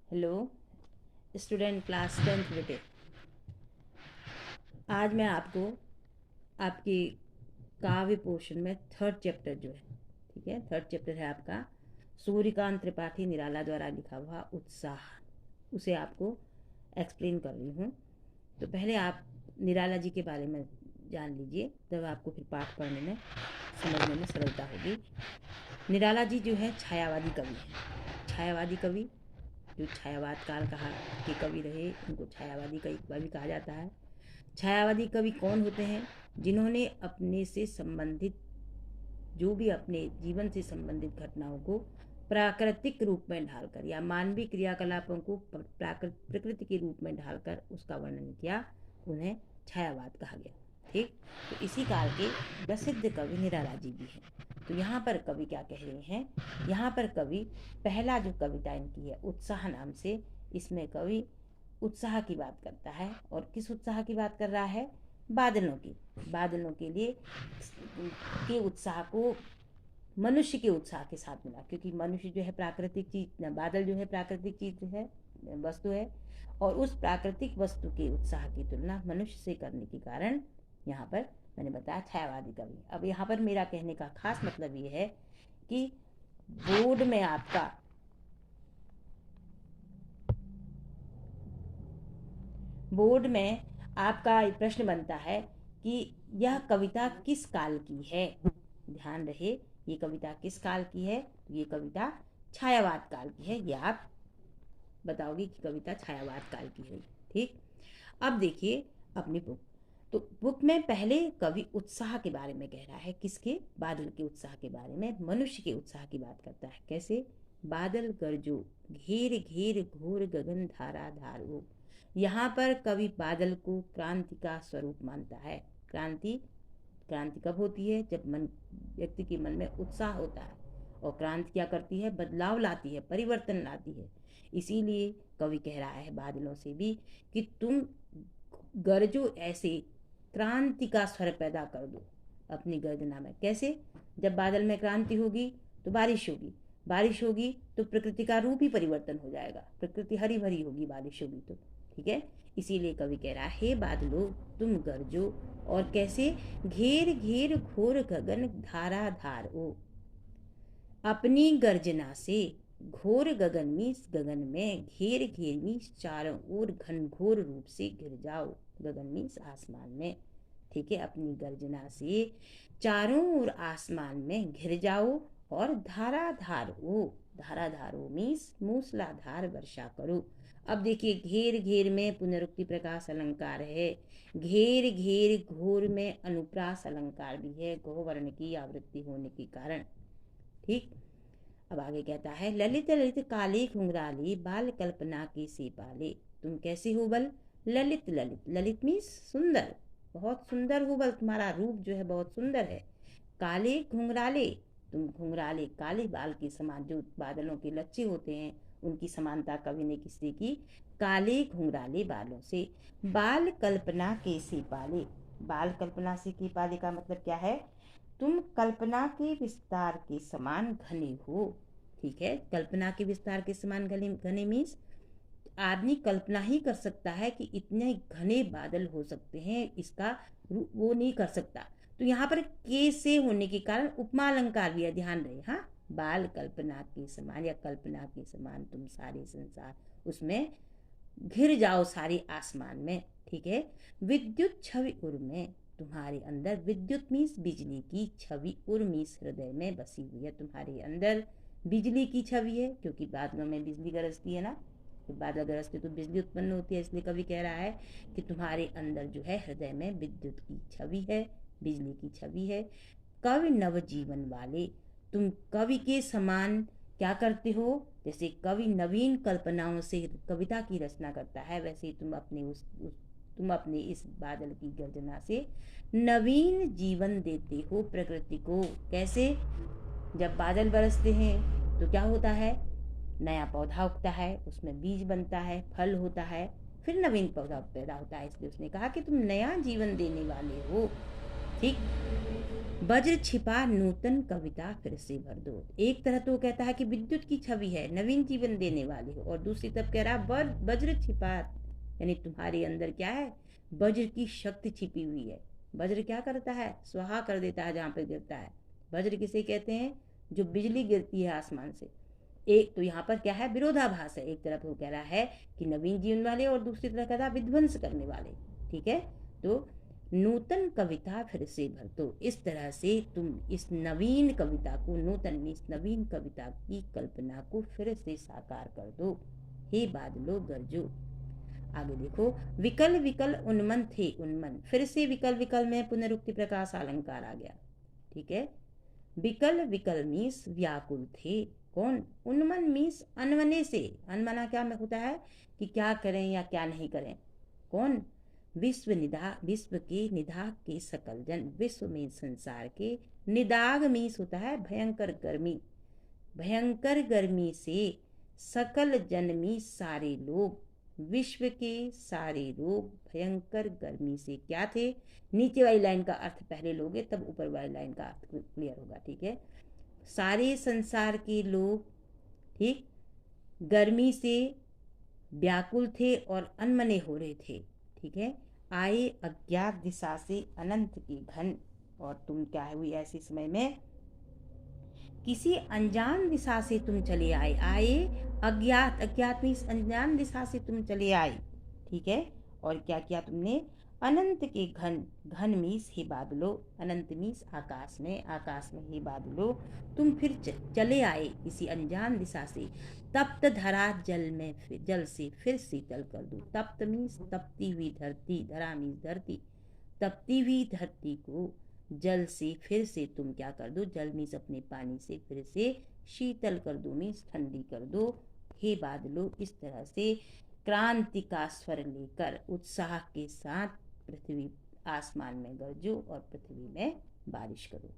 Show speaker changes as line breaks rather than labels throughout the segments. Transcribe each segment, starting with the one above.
Hello student class 10th बेटे। आज मैं आपको आपकी काव्य पोर्शन में थर्ड चैप्टर जो है, ठीक है, थर्ड चैप्टर है आपका सूर्यकांत त्रिपाठी निराला द्वारा लिखा हुआ उत्साह, उसे आपको एक्सप्लेन कर रही हूँ। तो पहले आप निराला जी के बारे में जान लीजिए, तब आपको फिर पाठ पढ़ने में समझने में सरलता होगी। निराला जी जो है छायावादी कवि है। छायावादी कवि जो छायावाद काल कहा के कवि रहे, उनको छायावादी कवि कहा जाता है। छायावादी कवि कौन होते हैं? जिन्होंने अपने से संबंधित जो भी अपने जीवन से संबंधित घटनाओं को प्राकृतिक रूप में ढालकर या मानवीय क्रियाकलापों को प्रकृति के रूप में ढालकर उसका वर्णन किया, उन्हें छायावाद कहा गया। ठीक, तो इसी काल के प्रसिद्ध कवि निराला जी भी हैं। तो यहाँ पर कवि क्या कह रहे हैं? यहाँ पर कवि पहला जो कविता इनकी है उत्साह नाम से, इसमें कवि उत्साह की बात करता है। और किस उत्साह की बात कर रहा है? बादलों की। बादलों के लिए के उत्साह को मनुष्य के उत्साह के साथ मिला, क्योंकि मनुष्य जो है प्राकृतिक चीज, बादल जो है प्राकृतिक चीज है, वस्तु है, और उस प्राकृतिक वस्तु के उत्साह की तुलना मनुष्य से करने के कारण यहाँ पर मैंने बताया छायावादी कवि। अब यहाँ पर मेरा कहने का खास मतलब ये है कि बोर्ड में आपका प्रश्न बनता है कि यह कविता किस काल की है। ध्यान रहे, ये कविता किस काल की है? ये कविता छायावाद काल की है। ये आप बताओगे कि कविता छायावाद काल की है। ठीक, अब देखिए अपनी बुक। तो बुक में पहले कवि उत्साह के बारे में कह रहा है। किसके? बादल के उत्साह के बारे में, मनुष्य के उत्साह की बात करता है। कैसे? बादल गरजो घेर घेर घोर गगन धारा धारो। यहाँ पर कवि बादल को क्रांति का स्वरूप मानता है। क्रांति कब होती है? जब व्यक्ति के मन में उत्साह होता है। और क्रांति क्या करती है? बदलाव लाती है, परिवर्तन लाती है। इसीलिए कवि कह रहा है बादलों से भी कि तुम गरजो, ऐसे क्रांति का स्वर पैदा कर दो अपनी गर्जना में। कैसे? जब बादल में क्रांति होगी तो बारिश होगी, बारिश होगी तो प्रकृति का रूप ही परिवर्तन हो जाएगा, प्रकृति हरी भरी होगी बारिश होगी तो। ठीक है, इसीलिए कवि कह रहा है बादलो तुम गरजो। और कैसे? घेर घेर घोर गगन धारा धार ओ। अपनी गर्जना से घोर गगन में घेर घेर मीन्स चारों ओर घनघोर रूप से घिर जाओ। गगन मीन्स आसमान में। ठीक है, अपनी गर्जना से चारों ओर आसमान में घिर जाओ और धाराधार ओ मीन्स मूसलाधार वर्षा करो। अब देखिए, घेर घेर में पुनरुक्ति प्रकाश अलंकार है, घेर घेर घोर में अनुप्रास अलंकार भी है, गो वर्ण की आवृत्ति होने के कारण। ठीक, अब आगे कहता है ललित ललित काले घुंघराले बाल कल्पना के से पाले। तुम कैसे हो बल? ललित ललित, ललित मीन्स सुंदर, बहुत सुंदर हो बल, तुम्हारा रूप जो है बहुत सुंदर है। काले घुंघराले, तुम घुंघराले काले बाल के समान, जो बादलों के लच्छे होते हैं उनकी समानता कवि ने किससे की? काले घुंघराले बालों से। बाल कल्पना के से पाले, बाल कल्पना से के पाले का मतलब क्या है? तुम कल्पना के विस्तार के समान घने हो। ठीक है, कल्पना के विस्तार के समान घने मीन्स आदमी कल्पना ही कर सकता है कि इतने घने बादल हो सकते हैं, इसका वो नहीं कर सकता। तो यहाँ पर के से होने के कारण उपमा अलंकार भी है, ध्यान रहे। हाँ, बाल कल्पना के समान या कल्पना के समान तुम सारे संसार, उसमें घिर जाओ सारे आसमान में। ठीक है, विद्युत छवि उर में, तुम्हारे अंदर विद्युत मीन्स बिजली की, छवि उर मीन्स हृदय में बसी हुई है। तुम्हारे अंदर बिजली की छवि है, क्योंकि बादलों में बिजली गरजती है ना, तो बादल गरजते तो बिजली उत्पन्न होती है। इसलिए कवि कह रहा है कि तुम्हारे अंदर जो है हृदय में विद्युत की छवि है, बिजली की छवि है। कवि नव जीवन वाले, तुम कवि के समान क्या करते हो? जैसे कवि नवीन कल्पनाओं से कविता की रचना करता है, वैसे तुम अपने इस बादल की गर्जना से नवीन जीवन देते हो प्रकृति को। कैसे? जब बादल बरसते हैं तो क्या होता है? नया पौधा उगता है, उसमें बीज बनता है, फल होता है, फिर नवीन पौधा पैदा होता है। इसलिए उसने कहा कि तुम नया जीवन देने वाले हो। ठीक, वज्र छिपा नूतन कविता फिर से भर दो। एक तरह तो कहता है कि विद्युत की छवि है, नवीन जीवन देने वाली हो, और दूसरी तरफ कह रहा है वज्र छिपा, यानी तुम्हारे अंदर क्या है, वज्र की शक्ति छिपी हुई है। वज्र क्या करता है, स्वाहा कर देता है जहाँ पे गिरता है। वज्र किसे कहते हैं, जो बिजली गिरती है आसमान से। एक तो यहाँ पर क्या है, विरोधाभास है। एक तरफ वो कह रहा है कि नवीन जीवन वाले, और दूसरी तरफ कह रहा है विध्वंस करने वाले। ठीक है, तो नूतन कविता फिर से भर दो। इस तरह से तुम इस नवीन कविता को, नूतन इस नवीन कविता की कल्पना को फिर से साकार कर दो। हे बादलों गरजो। आगे देखो, विकल विकल उन्मन थे उन्मन। फिर से विकल विकल में पुनरुक्ति प्रकाश अलंकार आ गया। ठीक है, विकल विकल मीस व्याकुल थे। कौन, उन्मन मीस अनमने से। अनमना क्या में होता है कि क्या करें या क्या नहीं करें। कौन, विश्व के निदाग के सकल जन। विश्व में संसार के, निदाग मीस होता है भयंकर गर्मी, भयंकर गर्मी से सकल जन में सारे लोग, विश्व के सारे लोग भयंकर गर्मी से क्या थे। नीचे वाली लाइन का अर्थ पहले लोगे तब ऊपर वाली लाइन का अर्थ क्लियर होगा। ठीक है, सारे संसार के लोग, ठीक, गर्मी से व्याकुल थे और अनमने हो रहे थे। ठीक है, आए अज्ञात दिशा से अनंत की घन। और तुम क्या हुई ऐसे समय में, किसी अनजान दिशा से तुम चले आए। आए अज्ञात, अज्ञात में इस अनजान दिशा से तुम चले आए। ठीक है, और क्या किया तुमने, अनंत के घन, घन मीस हे बादलो, अनंत मीस आकाश में, आकाश में हे बादलो तुम फिर चले आए किसी अनजान दिशा से। तप्त धरा जल में, जल से फिर शीतल कर दो। तप्त मीस तपती हुई धरती, धरा मीस धरती, तपती हुई धरती को जल से फिर से तुम क्या कर दो, जल मीस अपने पानी से फिर से शीतल कर दो, मीस ठंडी कर दो। हे बादलो, इस तरह से क्रांति का स्वर लेकर उत्साह के साथ पृथ्वी आसमान में गरजो और पृथ्वी में बारिश करो।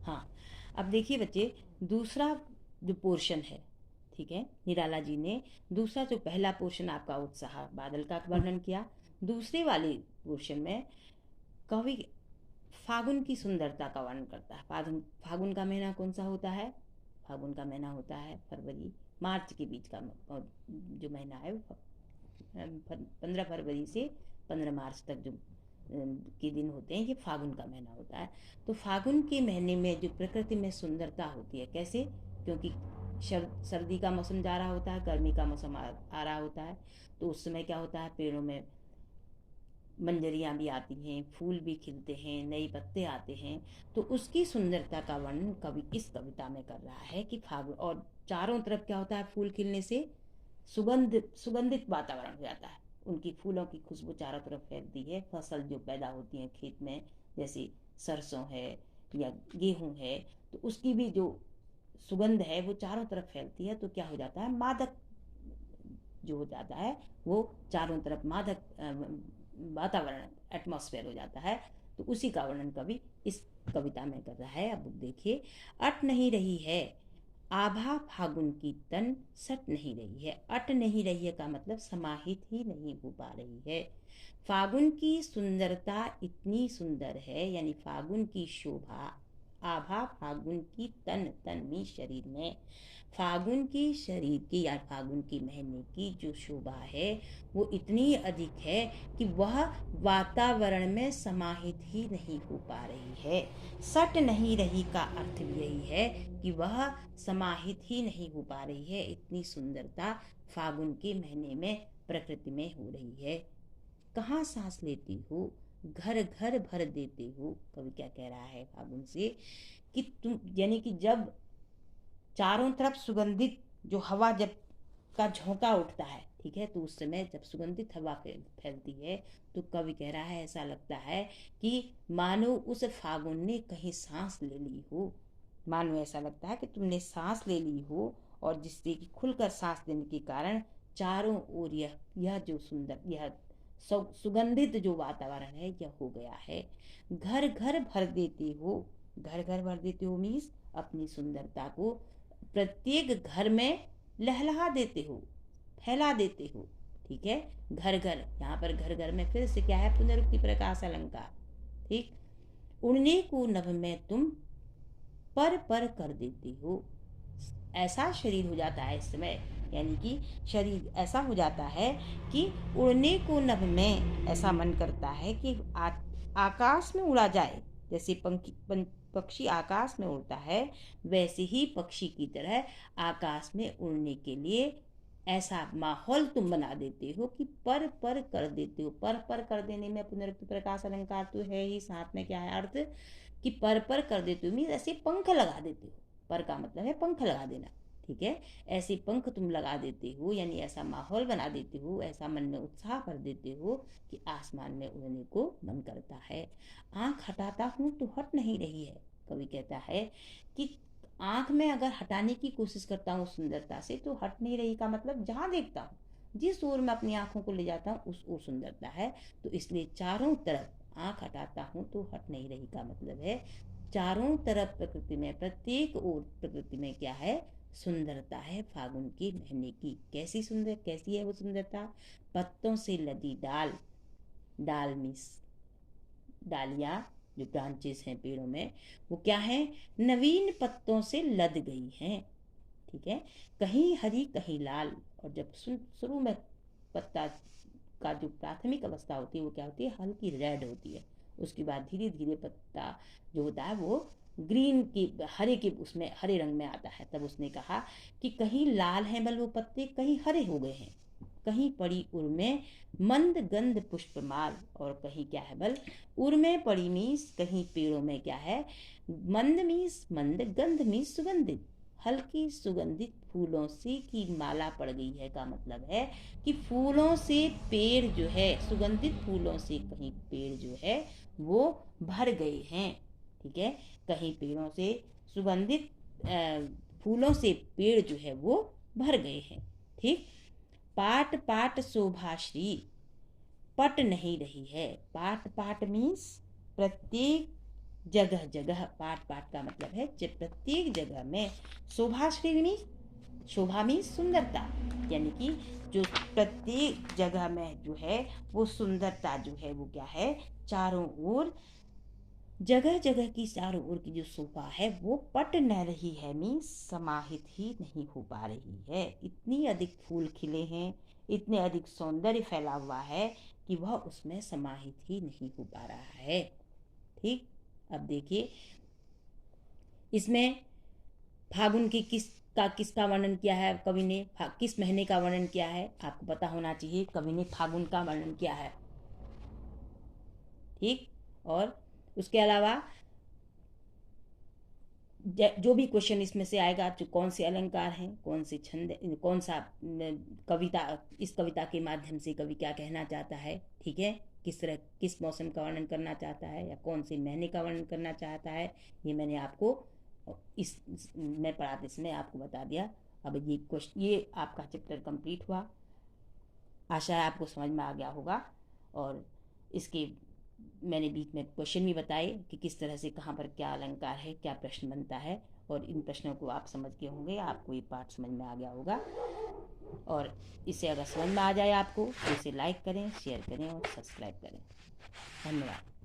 हाँ, अब देखिए बच्चे, दूसरा जो पोर्शन है, ठीक है, निराला जी ने दूसरा जो पहला पोर्शन आपका उत्साह बादल का वर्णन किया, दूसरे वाले पोर्शन में कवि फागुन की सुंदरता का वर्णन करता है। फागुन का महीना कौन सा होता है, फागुन का महीना होता है फरवरी मार्च के बीच का जो महीना है, 15 फरवरी से 15 मार्च तक जो के दिन होते हैं, ये फागुन का महीना होता है। तो फागुन के महीने में जो प्रकृति में सुंदरता होती है, कैसे, क्योंकि सर्दी का मौसम जा रहा होता है, गर्मी का मौसम आ रहा होता है, तो उस समय क्या होता है, पेड़ों में मंजरियाँ भी आती हैं, फूल भी खिलते हैं, नए पत्ते आते हैं। तो उसकी सुंदरता का वर्णन कवि इस कविता में कर रहा है कि फागुन, और चारों तरफ क्या होता है, फूल खिलने से सुगंधित वातावरण हो जाता है, उनकी फूलों की खुशबू चारों तरफ फैलती है। फसल जो पैदा होती है खेत में, जैसे सरसों है या गेहूँ है, तो उसकी भी जो सुगंध है वो चारों तरफ फैलती है। तो क्या हो जाता है, मादक जो हो जाता है वो चारों तरफ मादक वातावरण, एटमॉस्फेयर हो जाता है। तो उसी का वर्णन कवि इस कविता में कर रहा है। अब देखिए, अट नहीं रही है आभा फागुन की तन, सट नहीं रही है। अट नहीं रही है का मतलब समाहित ही नहीं हो पा रही है। फागुन की सुंदरता इतनी सुंदर है, यानी फागुन की शोभा, आभा फागुन की तन, तन में शरीर में, फागुन की शरीर की या फागुन की महीने की जो शोभा है वो इतनी अधिक है कि वह वातावरण में समाहित ही नहीं हो पा रही है। सट नहीं रही का अर्थ भी यही है कि वह समाहित ही नहीं हो पा रही है। इतनी सुंदरता फागुन के महीने में प्रकृति में हो रही है। कहाँ सांस लेती हो, घर घर भर देते हो। कवि क्या कह रहा है फागुन से कि तुम, यानी कि जब चारों तरफ सुगंधित जो हवा जब का झोंका उठता है, ठीक है, तो उस समय जब सुगंधित हवा फैलती है तो कवि कह रहा है ऐसा लगता है कि मानो उस फागुन ने कहीं सांस ले ली हो। मानो ऐसा लगता है कि तुमने सांस ले ली हो, और जिससे कि खुलकर सांस लेने के कारण चारों ओर यह जो सुंदर, यह सुगंधित जो वातावरण है यह हो गया है। घर घर भर देते हो, घर घर भर देते हो मीन्स अपनी सुंदरता को प्रत्येक घर में लहलहा देते हो, फैला देते हो। ठीक है। घर घर, यहाँ पर घर घर में फिर से क्या है, पुनरुक्ति प्रकाश अलंकार। ठीक, उड़ने को नभ में तुम पर पर कर देती हो। ऐसा शरीर हो जाता है इस समय, यानी कि शरीर ऐसा हो जाता है कि उड़ने को नभ में, ऐसा मन करता है कि आकाश में उड़ा जाए। जैसे पक्षी आकाश में उड़ता है, वैसे ही पक्षी की तरह आकाश में उड़ने के लिए ऐसा माहौल तुम बना देते हो कि पर पर कर देते हो। पर पर कर देने में पुनरुक्ति प्रकाश अलंकार तो है ही, साथ में क्या है अर्थ कि पर पर कर देते हो मीन्स ऐसे पंख लगा देते हो। पर का मतलब है पंख लगा देना, ठीक है। ऐसे पंख तुम लगा देते हो, यानी ऐसा माहौल बना देते हो, ऐसा मन में उत्साह भर देते हो कि आसमान में उड़ने को मन करता है। आंख हटाता हूँ तो हट नहीं रही है। कवि कहता है कि आंख में अगर हटाने की कोशिश करता हूँ सुंदरता से तो हट नहीं रही का मतलब जहाँ देखता हूँ, जिस ओर मैं अपनी आंखों को ले जाता हूँ उस ओर सुंदरता है। तो इसलिए चारों तरफ आंख हटाता हूँ तो हट नहीं रही का मतलब है चारों तरफ प्रकृति में, प्रत्येक ओर प्रकृति में क्या है, सुंदरता है फागुन के महीने की। कैसी सुंदर, कैसी है वो सुंदरता? पत्तों से लदी डाल, डाल मीन्स डालियां, जो ब्रांचेस हैं पेड़ों में, वो क्या है, नवीन पत्तों से लद गई हैं। ठीक है, कहीं हरी कहीं लाल। और जब शुरू में पत्ता का जो प्राथमिक अवस्था होती है वो क्या होती है, हल्की रेड होती है। उसके बाद धीरे धीरे पत्ता जो होता है वो ग्रीन की, हरे के, उसमें हरे रंग में आता है। तब उसने कहा कि कहीं लाल हैं बल वो पत्ते, कहीं हरे हो गए हैं, कहीं पड़ी उर में मंद गंध पुष्पमाल, और कहीं क्या है बल, उर में पड़ी मीस, कहीं पेड़ों में क्या है, मंद मीस मंद, गंध मीस सुगंधित, हल्की सुगंधित फूलों से की माला पड़ गई है का मतलब है कि फूलों से पेड़ जो है, सुगंधित फूलों से कहीं पेड़ जो है वो भर गए हैं। ठीक है, कहीं पेड़ों से सुगंधित फूलों से पेड़ जो है वो भर गए हैं। ठीक, पाट पाट शोभाश्री, पट नहीं रही है। पाट पाट मीन्स प्रत्येक जगह जगह, पाट पाट का मतलब है प्रत्येक जगह में। शोभाश्री मीन्स, शोभा मीन्स सुंदरता, यानी कि जो प्रत्येक जगह में जो है वो सुंदरता जो है वो क्या है, चारों ओर, जगह जगह की चारों ओर की जो शोभा है वो पट न रही है मीन्स समाहित ही नहीं हो पा रही है। इतनी अधिक फूल खिले हैं, इतने अधिक सौंदर्य फैला हुआ है कि वह उसमें समाहित ही नहीं हो पा रहा है। ठीक, अब देखिए इसमें फागुन की किसका वर्णन किया है कवि ने, किस महीने का वर्णन किया है आपको पता होना चाहिए। कवि ने फागुन का वर्णन किया है। ठीक, और उसके अलावा जो भी क्वेश्चन इसमें से आएगा, जो कौन से अलंकार हैं, कौन से छंद, कौन सा कविता, इस कविता के माध्यम से कवि क्या कहना चाहता है, ठीक है, किस तरह, किस मौसम का वर्णन करना चाहता है या कौन से महीने का वर्णन करना चाहता है, ये मैंने आपको इस मैं पढ़ाते समय आपको बता दिया। अब ये आपका चैप्टर कंप्लीट हुआ। आशा है आपको समझ में आ गया होगा। और इसके मैंने बीच में क्वेश्चन भी बताए कि किस तरह से कहाँ पर क्या अलंकार है, क्या प्रश्न बनता है, और इन प्रश्नों को आप समझ गए होंगे, आपको ये पाठ समझ में आ गया होगा। और इसे अगर समझ में आ जाए आपको तो इसे लाइक करें, शेयर करें और सब्सक्राइब करें। धन्यवाद।